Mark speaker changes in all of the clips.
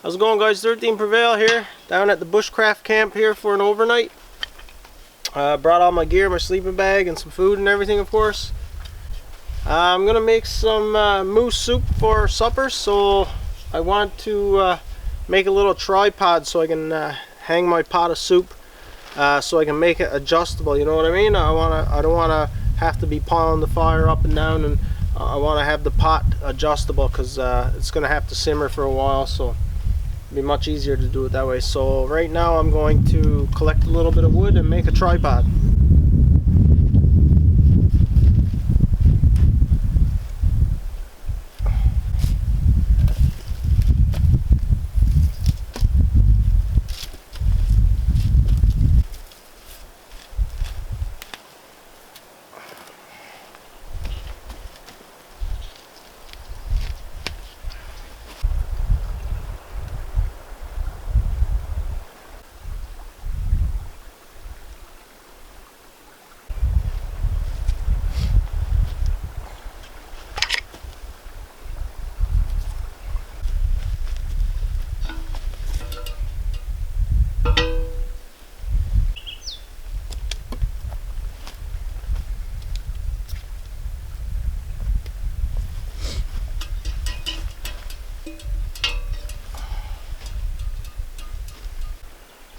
Speaker 1: How's it going, guys? 13 Prevail here, down at the Bushcraft camp here for an overnight. Brought all my gear, my sleeping bag, and some food and everything, of course. I'm gonna make some moose soup for supper, so I want to make a little tripod so I can hang my pot of soup, so I can make it adjustable. You know what I mean? I don't wanna have to be piling the fire up and down, and I want to have the pot adjustable because it's gonna have to simmer for a while, so it'd be much easier to do it that way. So right now I'm going to collect a little bit of wood and make a tripod.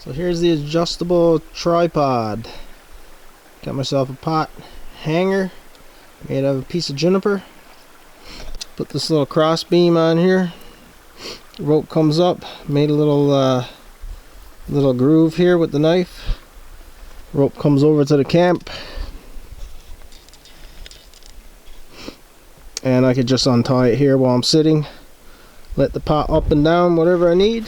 Speaker 1: So here's the adjustable tripod. Got myself a pot hanger made out of a piece of juniper. Put this little cross beam on here. The rope comes up. Made a little groove here with the knife. Rope comes over to the camp, and I could just untie it here while I'm sitting. Let the pot up and down, whatever I need.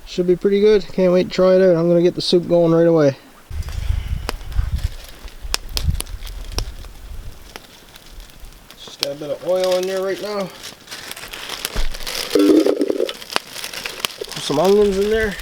Speaker 1: Should be pretty good. Can't wait to try it out. I'm gonna get the soup going right away. Just got a bit of oil in there right now. Put some onions in there.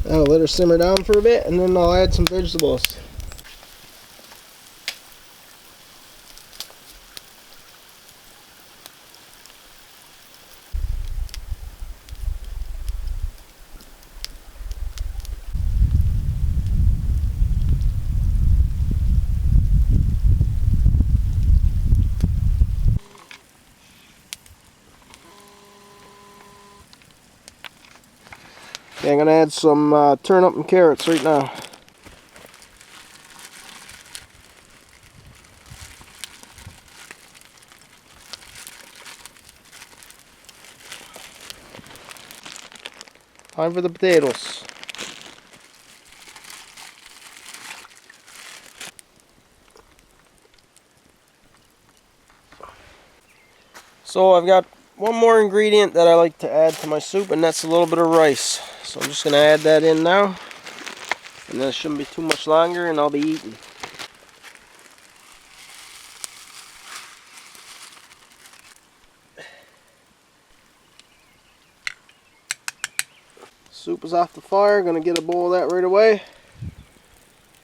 Speaker 1: I'll let her simmer down for a bit, and then I'll add some vegetables. Okay, I'm going to add some turnip and carrots right now. Time for the potatoes. So I've got one more ingredient that I like to add to my soup, and that's a little bit of rice. So I'm just going to add that in now, and then it shouldn't be too much longer, and I'll be eating. Soup is off the fire. Going to get a bowl of that right away.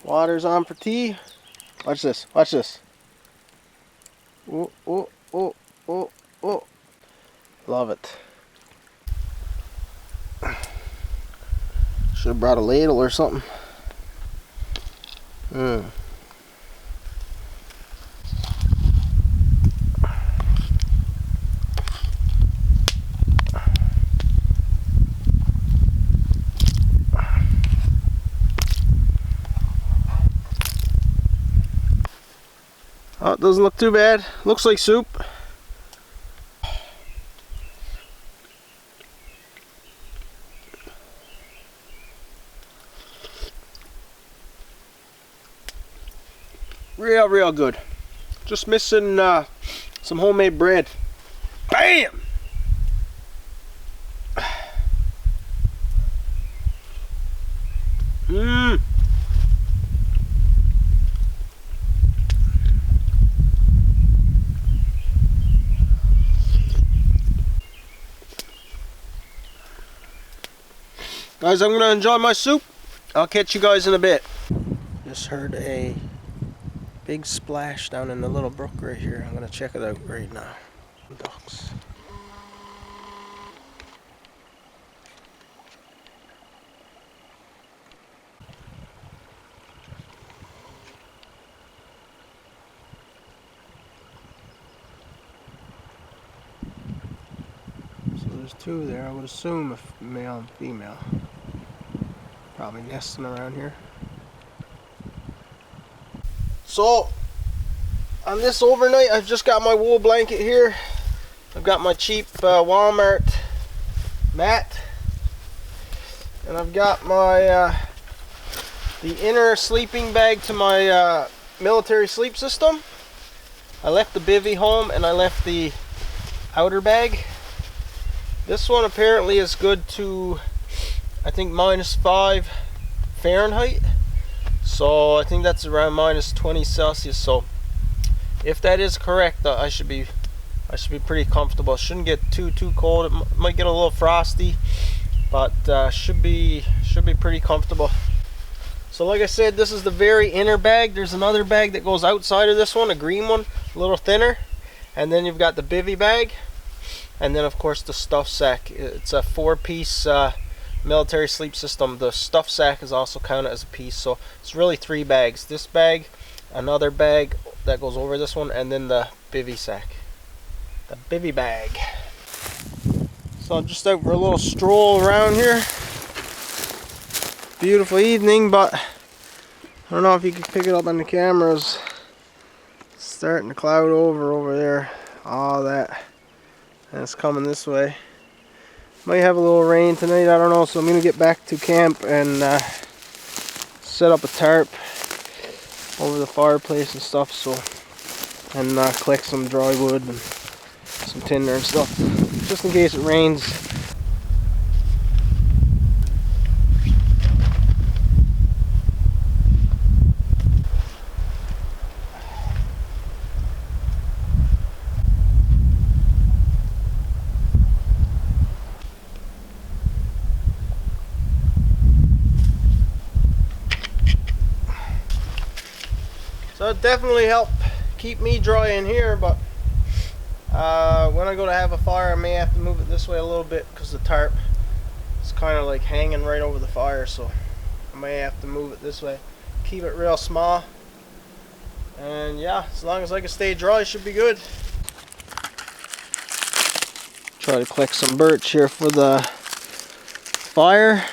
Speaker 1: Water's on for tea. Watch this. Watch this. Oh, oh, oh, oh, oh. Love it. Should have brought a ladle or something. Oh, it doesn't look too bad. Looks like soup. Real good. Just missing some homemade bread. Bam! Mmm. Guys, I'm gonna enjoy my soup. I'll catch you guys in a bit. Just heard a big splash down in the little brook right here. I'm gonna check it out right now. Ducks. So there's two there. I would assume a male and female. Probably nesting around here. So on this overnight, I've just got my wool blanket here. I've got my cheap Walmart mat, and I've got my the inner sleeping bag to my military sleep system. I left the bivvy home and I left the outer bag. This one apparently is good to, I think, -5 Fahrenheit. So I think that's around -20 Celsius. So if that is correct, I should be pretty comfortable. It shouldn't get too cold. It might get a little frosty, but should be pretty comfortable. So like I said, this is the very inner bag. There's another bag that goes outside of this one, a green one, a little thinner, and then you've got the bivvy bag, and then of course the stuff sack. It's a 4-piece military sleep system. The stuff sack is also counted as a piece, so it's really 3 bags. This bag, another bag that goes over this one, and then the bivvy sack, the bivvy bag. So I'm just out for a little stroll around here. Beautiful evening, but I don't know if you can pick it up on the cameras. It's starting to cloud over there, all that, and it's coming this way. Might have a little rain tonight, I don't know, so I'm gonna get back to camp and set up a tarp over the fireplace and stuff, so, and collect some dry wood and some tinder and stuff, just in case it rains. So it definitely helped keep me dry in here, but when I go to have a fire, I may have to move it this way a little bit because the tarp is kind of like hanging right over the fire, so I may have to move it this way. Keep it real small, and yeah, as long as I can stay dry, it should be good. Try to collect some birch here for the fire.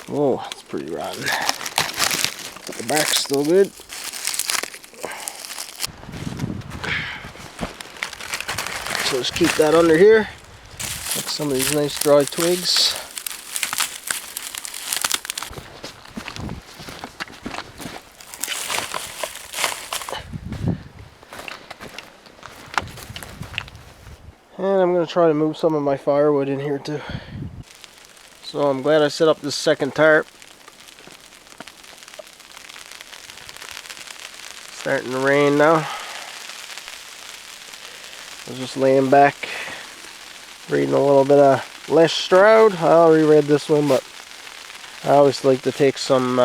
Speaker 1: Oh, it's pretty rotten. But the bark's still good. So just keep that under here. Like some of these nice dry twigs. And I'm going to try to move some of my firewood in here too. So I'm glad I set up this second tarp. Starting to rain now. I was just laying back, reading a little bit of Les Stroud. I already read this one, but I always like to take some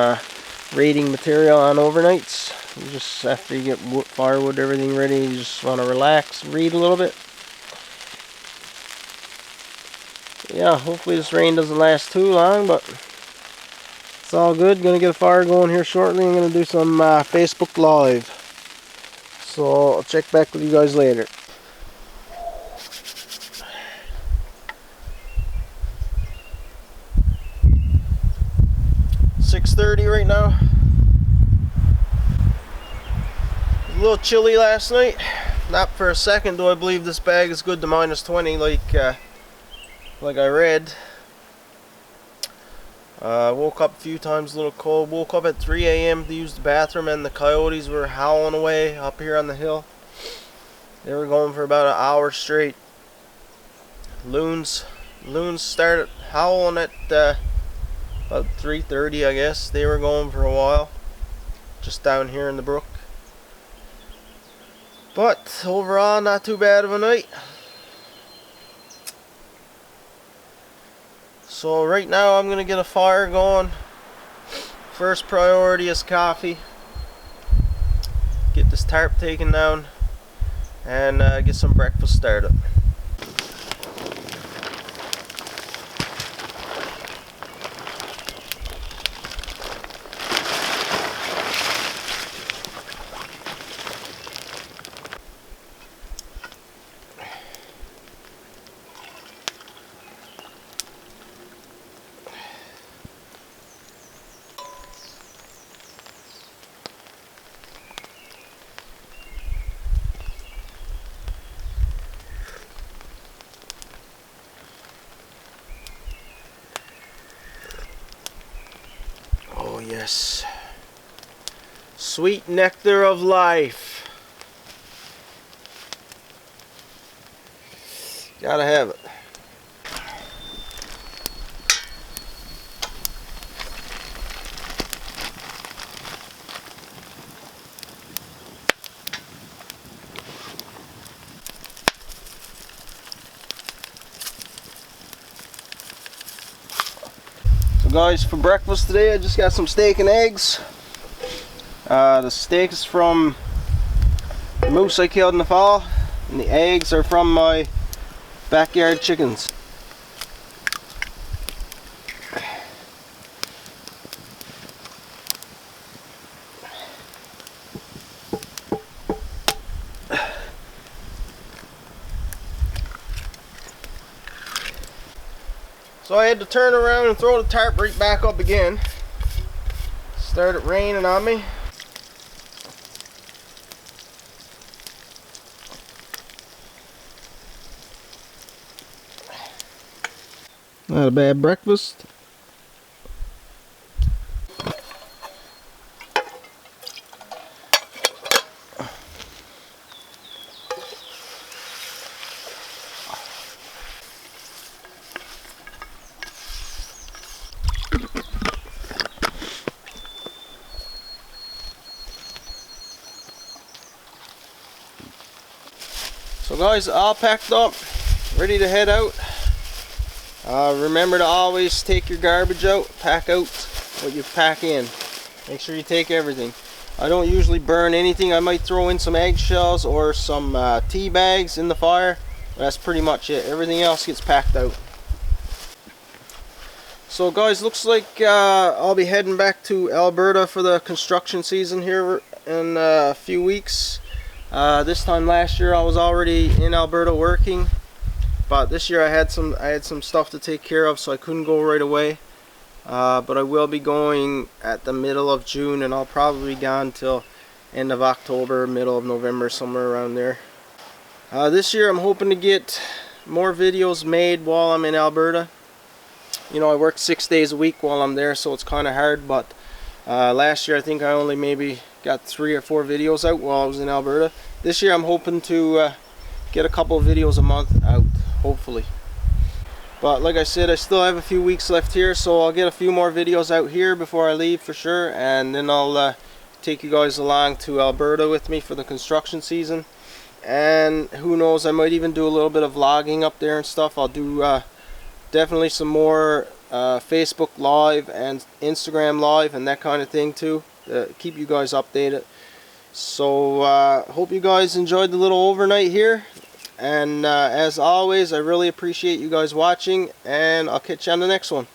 Speaker 1: reading material on overnights. You just after you get firewood, everything ready, you just want to relax, read a little bit. Yeah, hopefully this rain doesn't last too long, but it's all good. Gonna get a fire going here shortly. I'm gonna do some Facebook Live. So I'll check back with you guys later. $6:30 right now. little chilly last night. Not for a second do I believe this bag is good to -20 like I read. Woke up a few times a little cold. Woke up at 3 a.m. to use the bathroom, and the coyotes were howling away up here on the hill. They were going for about an hour straight. Loons started howling at about 3:30, I guess. They were going for a while, just down here in the brook. But overall, not too bad of a night. So right now I'm gonna get a fire going. First priority is coffee. Get this tarp taken down and get some breakfast started. Yes, sweet nectar of life. Gotta have it. Guys, for breakfast today I just got some steak and eggs. The steak is from the moose I killed in the fall, and the eggs are from my backyard chickens. So I had to turn around and throw the tarp right back up again. Started raining on me. Not a bad breakfast. So guys, all packed up, ready to head out. Remember to always take your garbage out, pack out what you pack in. Make sure you take everything. I don't usually burn anything. I might throw in some eggshells or some tea bags in the fire. That's pretty much it. Everything else gets packed out. So guys, looks like I'll be heading back to Alberta for the construction season here in a few weeks. This time last year I was already in Alberta working, but this year I had some stuff to take care of, so I couldn't go right away. But I will be going at the middle of June, and I'll probably be gone till end of October, middle of November, somewhere around there. This year I'm hoping to get more videos made while I'm in Alberta. You know, I work 6 days a week while I'm there, so it's kind of hard, but last year I think I only maybe got 3 or 4 videos out while I was in Alberta. This year I'm hoping to get a couple of videos a month out, hopefully. But like I said, I still have a few weeks left here, so I'll get a few more videos out here before I leave for sure, and then I'll take you guys along to Alberta with me for the construction season. And who knows, I might even do a little bit of vlogging up there and stuff. I'll do definitely some more Facebook Live and Instagram Live and that kind of thing too, to keep you guys updated. So hope you guys enjoyed the little overnight here, and as always, I really appreciate you guys watching, and I'll catch you on the next one.